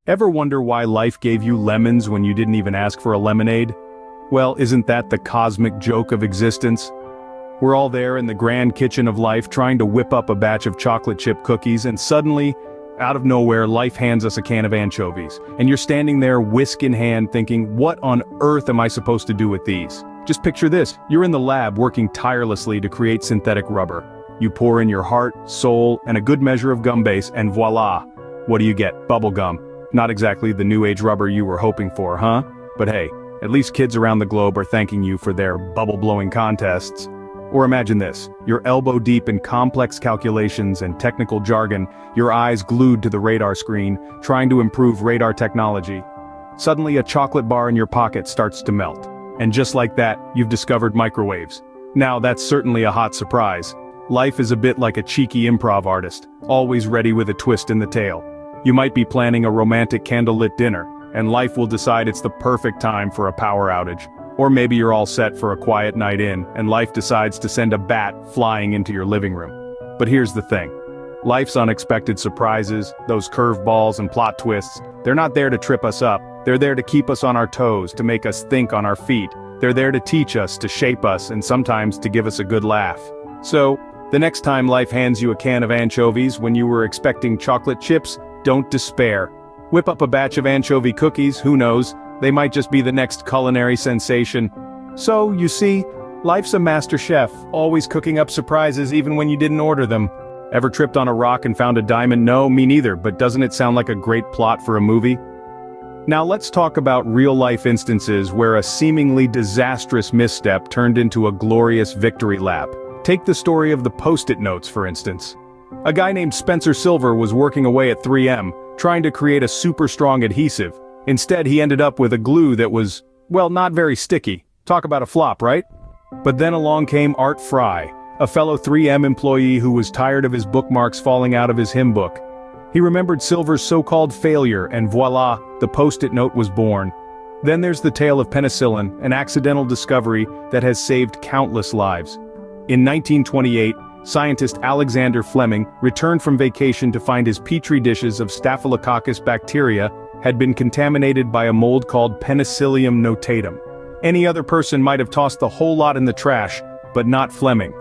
Ever wonder why life gave you lemons when you didn't even ask for a lemonade? Well, isn't that the cosmic joke of existence? We're all there in the grand kitchen of life trying to whip up a batch of chocolate chip cookies, and suddenly, out of nowhere, life hands us a can of anchovies. And you're standing there, whisk in hand, thinking, what on earth am I supposed to do with these? Just picture this, you're in the lab working tirelessly to create synthetic rubber. You pour in your heart, soul, and a good measure of gum base, and voila! What do you get? Bubble gum. Not exactly the new age rubber you were hoping for, huh? But hey, at least kids around the globe are thanking you for their bubble-blowing contests. Or imagine this, you're elbow deep in complex calculations and technical jargon, your eyes glued to the radar screen, trying to improve radar technology. Suddenly a chocolate bar in your pocket starts to melt. And just like that, you've discovered microwaves. Now that's certainly a hot surprise. Life is a bit like a cheeky improv artist, always ready with a twist in the tale. You might be planning a romantic candlelit dinner, and life will decide it's the perfect time for a power outage. Or maybe you're all set for a quiet night in, and life decides to send a bat flying into your living room. But here's the thing. Life's unexpected surprises, those curveballs and plot twists, they're not there to trip us up. They're there to keep us on our toes, to make us think on our feet. They're there to teach us, to shape us, and sometimes to give us a good laugh. So, the next time life hands you a can of anchovies when you were expecting chocolate chips, don't despair. Whip up a batch of anchovy cookies, who knows, they might just be the next culinary sensation. So, you see, life's a master chef, always cooking up surprises even when you didn't order them. Ever tripped on a rock and found a diamond? No, me neither, but doesn't it sound like a great plot for a movie? Now let's talk about real-life instances where a seemingly disastrous misstep turned into a glorious victory lap. Take the story of the Post-it notes, for instance. A guy named Spencer Silver was working away at 3M, trying to create a super strong adhesive. Instead, he ended up with a glue that was, well, not very sticky. Talk about a flop, right? But then along came Art Fry, a fellow 3M employee who was tired of his bookmarks falling out of his hymn book. He remembered Silver's so-called failure, and voila, the Post-it note was born. Then there's the tale of penicillin, an accidental discovery that has saved countless lives. In 1928, scientist Alexander Fleming returned from vacation to find his petri dishes of Staphylococcus bacteria had been contaminated by a mold called Penicillium notatum. Any other person might have tossed the whole lot in the trash, but not Fleming.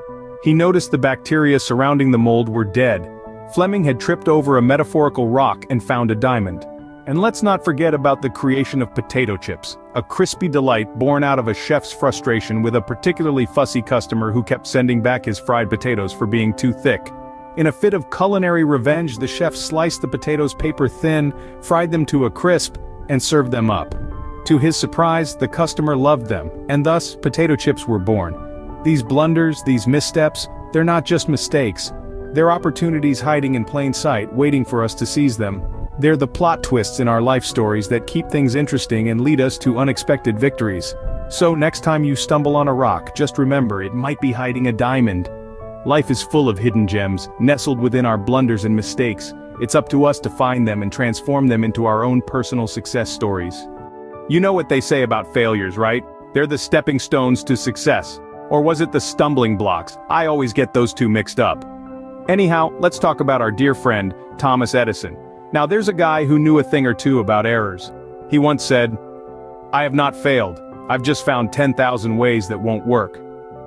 He noticed the bacteria surrounding the mold were dead. Fleming had tripped over a metaphorical rock and found a diamond. And let's not forget about the creation of potato chips, a crispy delight born out of a chef's frustration with a particularly fussy customer who kept sending back his fried potatoes for being too thick. In a fit of culinary revenge, the chef sliced the potatoes paper thin, fried them to a crisp, and served them up. To his surprise, the customer loved them, and thus, potato chips were born. These blunders, these missteps, they're not just mistakes. They're opportunities hiding in plain sight, waiting for us to seize them. They're the plot twists in our life stories that keep things interesting and lead us to unexpected victories. So next time you stumble on a rock, just remember it might be hiding a diamond. Life is full of hidden gems, nestled within our blunders and mistakes. It's up to us to find them and transform them into our own personal success stories. You know what they say about failures, right? They're the stepping stones to success. Or was it the stumbling blocks? I always get those two mixed up. Anyhow, let's talk about our dear friend, Thomas Edison. Now there's a guy who knew a thing or two about errors. He once said, "I have not failed, I've just found 10,000 ways that won't work."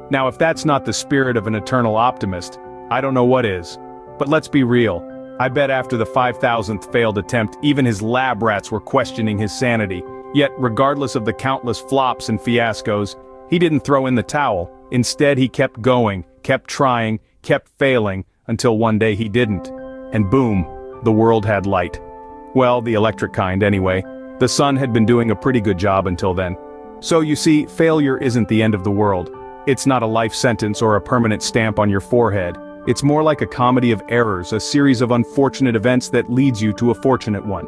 Now if that's not the spirit of an eternal optimist, I don't know what is. But let's be real, I bet after the 5,000th failed attempt, even his lab rats were questioning his sanity. Yet regardless of the countless flops and fiascos, he didn't throw in the towel. Instead he kept going, kept trying, kept failing, until one day he didn't. And boom, the world had light. Well, the electric kind anyway. The sun had been doing a pretty good job until then. So you see, failure isn't the end of the world. It's not a life sentence or a permanent stamp on your forehead. It's more like a comedy of errors, a series of unfortunate events that leads you to a fortunate one.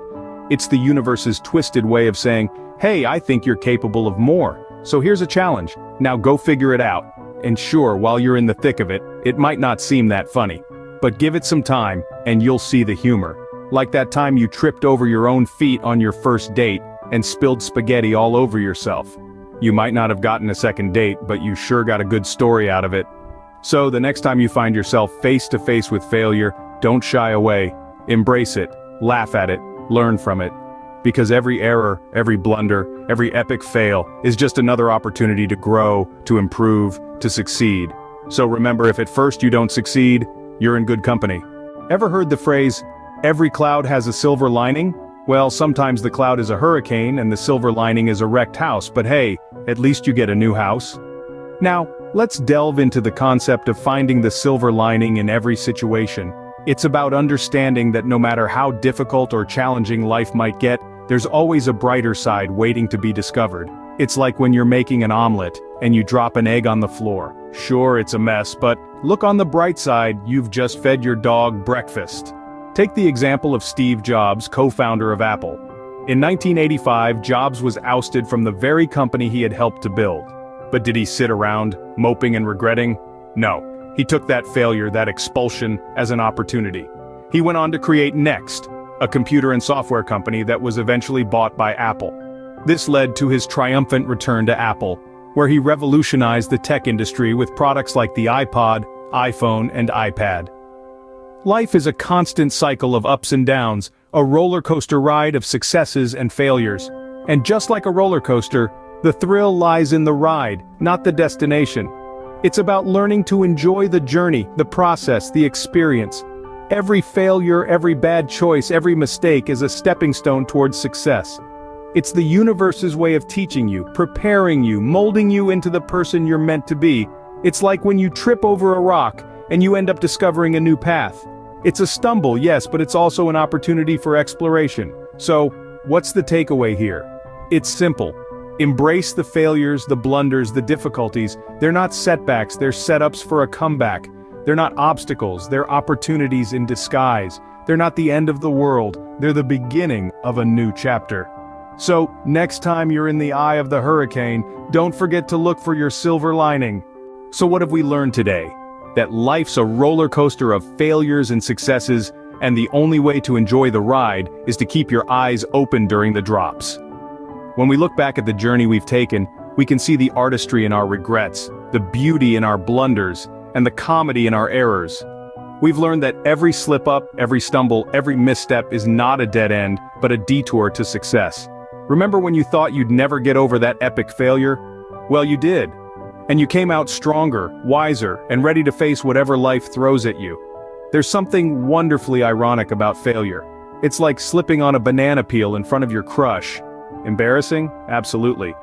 It's the universe's twisted way of saying, hey, I think you're capable of more. So here's a challenge. Now go figure it out. And sure, while you're in the thick of it, it might not seem that funny. But give it some time, and you'll see the humor. Like that time you tripped over your own feet on your first date, and spilled spaghetti all over yourself. You might not have gotten a second date, but you sure got a good story out of it. So the next time you find yourself face to face with failure, don't shy away. Embrace it, laugh at it, learn from it. Because every error, every blunder, every epic fail is just another opportunity to grow, to improve, to succeed. So remember, if at first you don't succeed, you're in good company. Ever heard the phrase, every cloud has a silver lining? Well, sometimes the cloud is a hurricane and the silver lining is a wrecked house, but hey, at least you get a new house. Now, let's delve into the concept of finding the silver lining in every situation. It's about understanding that no matter how difficult or challenging life might get, there's always a brighter side waiting to be discovered. It's like when you're making an omelet and you drop an egg on the floor. Sure, it's a mess, but look on the bright side, you've just fed your dog breakfast. Take the example of Steve Jobs, co-founder of Apple. In 1985, Jobs was ousted from the very company he had helped to build. But did he sit around, moping and regretting? No. He took that failure, that expulsion, as an opportunity. He went on to create Next, a computer and software company that was eventually bought by Apple. This led to his triumphant return to Apple, where he revolutionized the tech industry with products like the iPod, iPhone, and iPad. Life is a constant cycle of ups and downs, a roller coaster ride of successes and failures. And just like a roller coaster, the thrill lies in the ride, not the destination. It's about learning to enjoy the journey, the process, the experience. Every failure, every bad choice, every mistake is a stepping stone towards success. It's the universe's way of teaching you, preparing you, molding you into the person you're meant to be. It's like when you trip over a rock and you end up discovering a new path. It's a stumble, yes, but it's also an opportunity for exploration. So, what's the takeaway here? It's simple. Embrace the failures, the blunders, the difficulties. They're not setbacks, they're setups for a comeback. They're not obstacles, they're opportunities in disguise. They're not the end of the world, they're the beginning of a new chapter. So, next time you're in the eye of the hurricane, don't forget to look for your silver lining. So what have we learned today? That life's a roller coaster of failures and successes, and the only way to enjoy the ride is to keep your eyes open during the drops. When we look back at the journey we've taken, we can see the artistry in our regrets, the beauty in our blunders, and the comedy in our errors. We've learned that every slip-up, every stumble, every misstep is not a dead end, but a detour to success. Remember when you thought you'd never get over that epic failure? Well, you did. And you came out stronger, wiser, and ready to face whatever life throws at you. There's something wonderfully ironic about failure. It's like slipping on a banana peel in front of your crush. Embarrassing? Absolutely.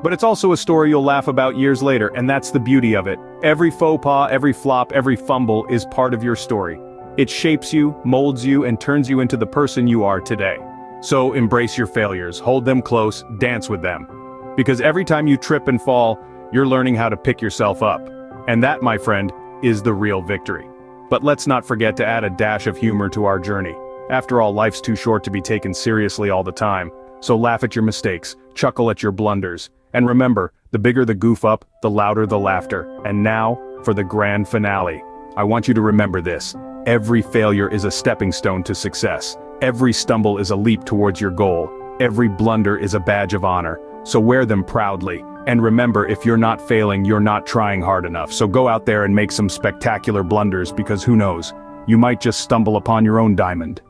But it's also a story you'll laugh about years later, and that's the beauty of it. Every faux pas, every flop, every fumble is part of your story. It shapes you, molds you, and turns you into the person you are today. So embrace your failures, hold them close, dance with them. Because every time you trip and fall, you're learning how to pick yourself up. And that, my friend, is the real victory. But let's not forget to add a dash of humor to our journey. After all, life's too short to be taken seriously all the time. So laugh at your mistakes, chuckle at your blunders. And remember, the bigger the goof up, the louder the laughter. And now, for the grand finale. I want you to remember this. Every failure is a stepping stone to success. Every stumble is a leap towards your goal. Every blunder is a badge of honor. So wear them proudly. And remember, if you're not failing, you're not trying hard enough. So go out there and make some spectacular blunders, because who knows, you might just stumble upon your own diamond.